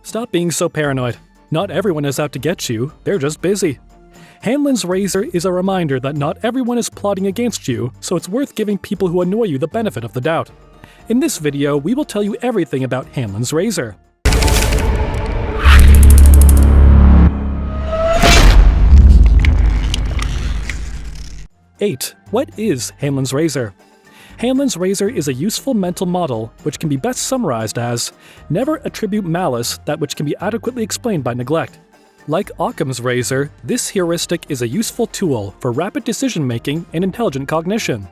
Stop being so paranoid. Not everyone is out to get you, they're just busy. Hanlon's razor is a reminder that not everyone is plotting against you, so it's worth giving people who annoy you the benefit of the doubt. In this video, we will tell you everything about Hanlon's razor. Eight. What is Hanlon's razor? Hanlon's razor is a useful mental model which can be best summarized as, never attribute malice that which can be adequately explained by neglect. Like Occam's razor, this heuristic is a useful tool for rapid decision-making and intelligent cognition.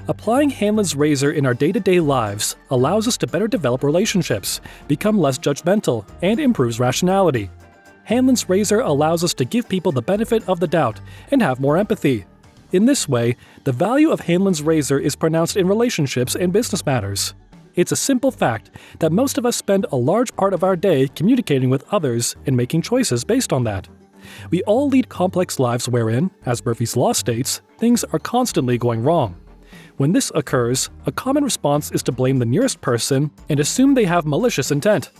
Applying Hanlon's razor in our day-to-day lives allows us to better develop relationships, become less judgmental, and improves rationality. Hanlon's razor allows us to give people the benefit of the doubt and have more empathy. In this way, the value of Hanlon's razor is pronounced in relationships and business matters. It's a simple fact that most of us spend a large part of our day communicating with others and making choices based on that. We all lead complex lives wherein, as Murphy's Law states, things are constantly going wrong. When this occurs, a common response is to blame the nearest person and assume they have malicious intent.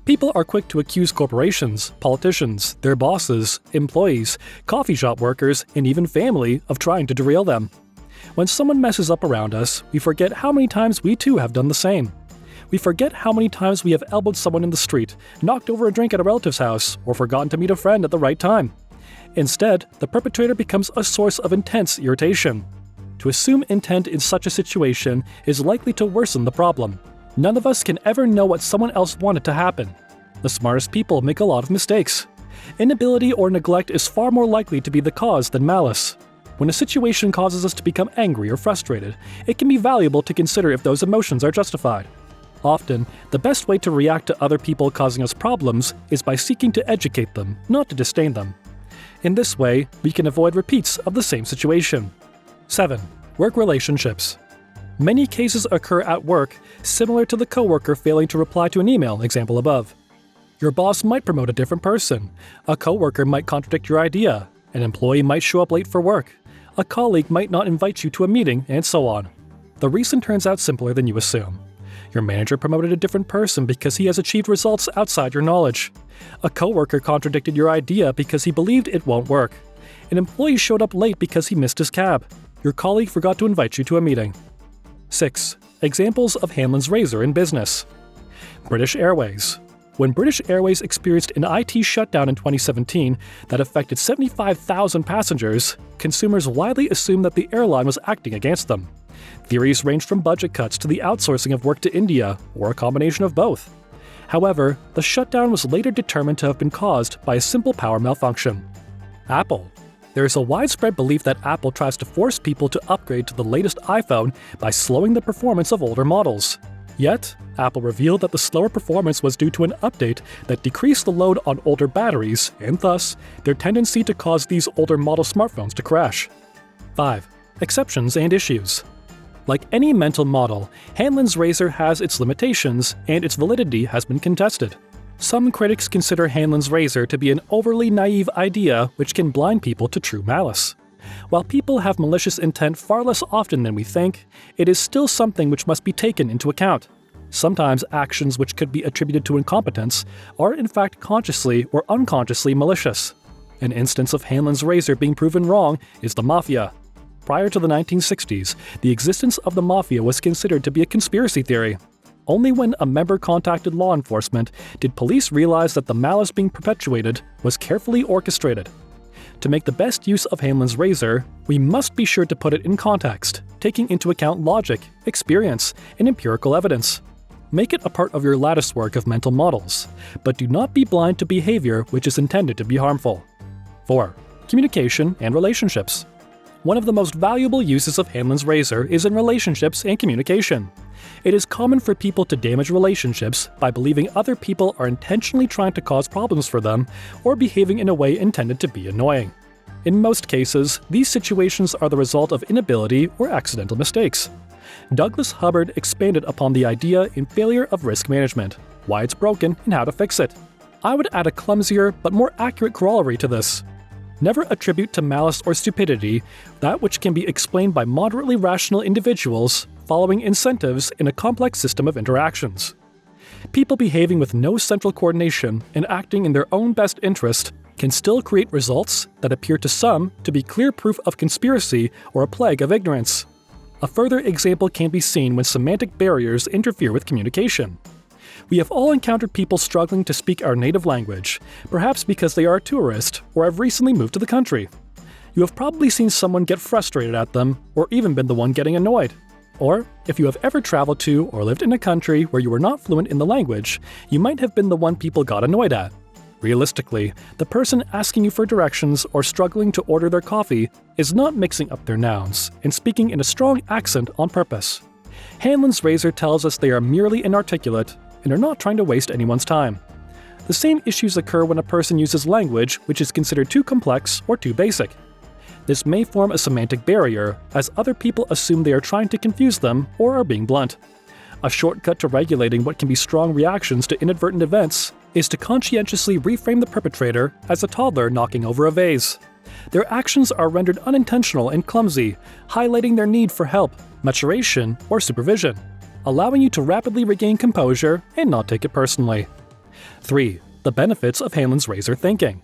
People are quick to accuse corporations, politicians, their bosses, employees, coffee shop workers, and even family of trying to derail them. When someone messes up around us, we forget how many times we too have done the same. We forget how many times we have elbowed someone in the street, knocked over a drink at a relative's house, or forgotten to meet a friend at the right time. Instead, the perpetrator becomes a source of intense irritation. To assume intent in such a situation is likely to worsen the problem. None of us can ever know what someone else wanted to happen. The smartest people make a lot of mistakes. Inability or neglect is far more likely to be the cause than malice. When a situation causes us to become angry or frustrated, it can be valuable to consider if those emotions are justified. Often, the best way to react to other people causing us problems is by seeking to educate them, not to disdain them. In this way, we can avoid repeats of the same situation. 7. Work relationships. Many cases occur at work, similar to the coworker failing to reply to an email, example above. Your boss might promote a different person, a coworker might contradict your idea, an employee might show up late for work, a colleague might not invite you to a meeting, and so on. The reason turns out simpler than you assume. Your manager promoted a different person because he has achieved results outside your knowledge. A coworker contradicted your idea because he believed it won't work. An employee showed up late because he missed his cab. Your colleague forgot to invite you to a meeting. 6. Examples of Hanlon's razor in business. British Airways. When British Airways experienced an IT shutdown in 2017 that affected 75,000 passengers, consumers widely assumed that the airline was acting against them. Theories ranged from budget cuts to the outsourcing of work to India, or a combination of both. However, the shutdown was later determined to have been caused by a simple power malfunction. Apple. There is a widespread belief that Apple tries to force people to upgrade to the latest iPhone by slowing the performance of older models. Yet, Apple revealed that the slower performance was due to an update that decreased the load on older batteries and thus their tendency to cause these older model smartphones to crash. 5. Exceptions and issues. Like any mental model, Hanlon's razor has its limitations and its validity has been contested. Some critics consider Hanlon's razor to be an overly naive idea which can blind people to true malice. While people have malicious intent far less often than we think, it is still something which must be taken into account. Sometimes actions which could be attributed to incompetence are in fact consciously or unconsciously malicious. An instance of Hanlon's razor being proven wrong is the Mafia. Prior to the 1960s, the existence of the Mafia was considered to be a conspiracy theory. Only when a member contacted law enforcement did police realize that the malice being perpetuated was carefully orchestrated. To make the best use of Hanlon's razor, we must be sure to put it in context, taking into account logic, experience, and empirical evidence. Make it a part of your lattice work of mental models, but do not be blind to behavior which is intended to be harmful. 4. Communication and relationships. One of the most valuable uses of Hanlon's razor is in relationships and communication. It is common for people to damage relationships by believing other people are intentionally trying to cause problems for them or behaving in a way intended to be annoying. In most cases, these situations are the result of inability or accidental mistakes. Douglas Hubbard expanded upon the idea in Failure of Risk Management, Why It's Broken and How to Fix It. I would add a clumsier but more accurate corollary to this. Never attribute to malice or stupidity that which can be explained by moderately rational individuals following incentives in a complex system of interactions. People behaving with no central coordination and acting in their own best interest can still create results that appear to some to be clear proof of conspiracy or a plague of ignorance. A further example can be seen when semantic barriers interfere with communication. We have all encountered people struggling to speak our native language, perhaps because they are a tourist or have recently moved to the country. You have probably seen someone get frustrated at them, or even been the one getting annoyed. Or, if you have ever traveled to or lived in a country where you were not fluent in the language, you might have been the one people got annoyed at. Realistically, the person asking you for directions or struggling to order their coffee is not mixing up their nouns and speaking in a strong accent on purpose. Hanlon's razor tells us they are merely inarticulate and are not trying to waste anyone's time. The same issues occur when a person uses language which is considered too complex or too basic. This may form a semantic barrier, as other people assume they are trying to confuse them or are being blunt. A shortcut to regulating what can be strong reactions to inadvertent events is to conscientiously reframe the perpetrator as a toddler knocking over a vase. Their actions are rendered unintentional and clumsy, highlighting their need for help, maturation, or supervision, allowing you to rapidly regain composure and not take it personally. 3. The benefits of Hanlon's razor thinking.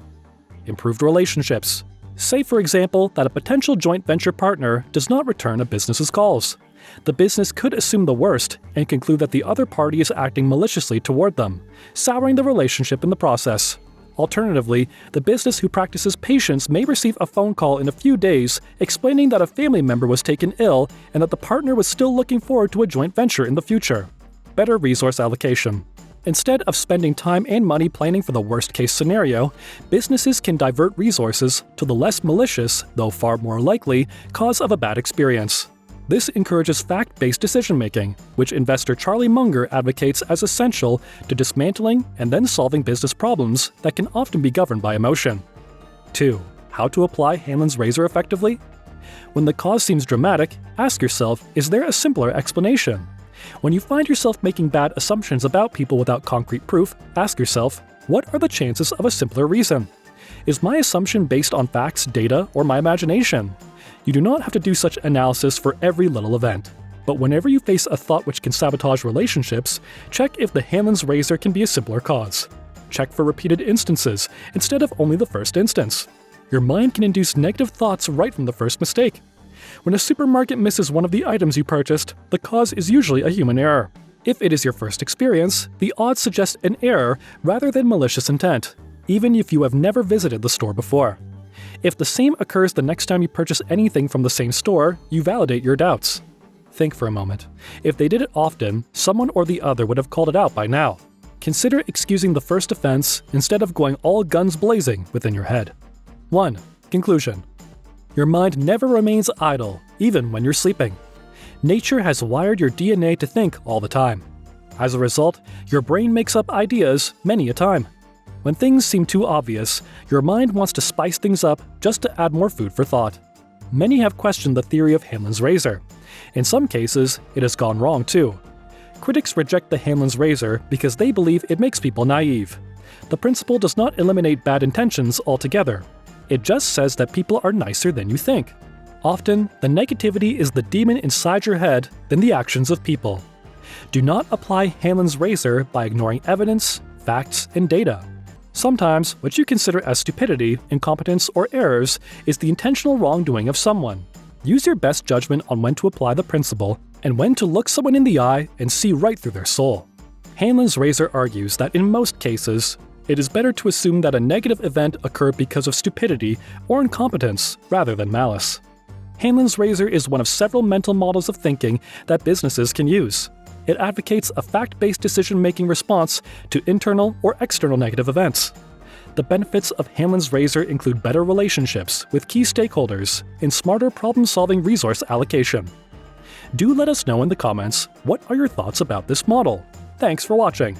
Improved relationships. Say, for example, that a potential joint venture partner does not return a business's calls. The business could assume the worst and conclude that the other party is acting maliciously toward them, souring the relationship in the process. Alternatively, the business who practices patience may receive a phone call in a few days explaining that a family member was taken ill and that the partner was still looking forward to a joint venture in the future. Better resource allocation. Instead of spending time and money planning for the worst-case scenario, businesses can divert resources to the less malicious, though far more likely, cause of a bad experience. This encourages fact-based decision-making, which investor Charlie Munger advocates as essential to dismantling and then solving business problems that can often be governed by emotion. 2. How to apply Hanlon's razor effectively? When the cause seems dramatic, ask yourself, is there a simpler explanation? When you find yourself making bad assumptions about people without concrete proof, ask yourself, what are the chances of a simpler reason? Is my assumption based on facts, data, or my imagination? You do not have to do such analysis for every little event. But whenever you face a thought which can sabotage relationships, check if the Hanlon's razor can be a simpler cause. Check for repeated instances, instead of only the first instance. Your mind can induce negative thoughts right from the first mistake. When a supermarket misses one of the items you purchased, the cause is usually a human error. If it is your first experience, the odds suggest an error rather than malicious intent, even if you have never visited the store before. If the same occurs the next time you purchase anything from the same store, you validate your doubts. Think for a moment. If they did it often, someone or the other would have called it out by now. Consider excusing the first offense instead of going all guns blazing within your head. 1. Conclusion. Your mind never remains idle, even when you're sleeping. Nature has wired your DNA to think all the time. As a result, your brain makes up ideas many a time. When things seem too obvious, your mind wants to spice things up just to add more food for thought. Many have questioned the theory of Hanlon's razor. In some cases, it has gone wrong too. Critics reject the Hanlon's razor because they believe it makes people naive. The principle does not eliminate bad intentions altogether. It just says that people are nicer than you think. Often, the negativity is the demon inside your head than the actions of people. Do not apply Hanlon's razor by ignoring evidence, facts, and data. Sometimes, what you consider as stupidity, incompetence, or errors is the intentional wrongdoing of someone. Use your best judgment on when to apply the principle and when to look someone in the eye and see right through their soul. Hanlon's razor argues that in most cases, it is better to assume that a negative event occurred because of stupidity or incompetence rather than malice. Hanlon's razor is one of several mental models of thinking that businesses can use. It advocates a fact-based decision-making response to internal or external negative events. The benefits of Hanlon's razor include better relationships with key stakeholders and smarter problem-solving resource allocation. Do let us know in the comments, what are your thoughts about this model? Thanks for watching.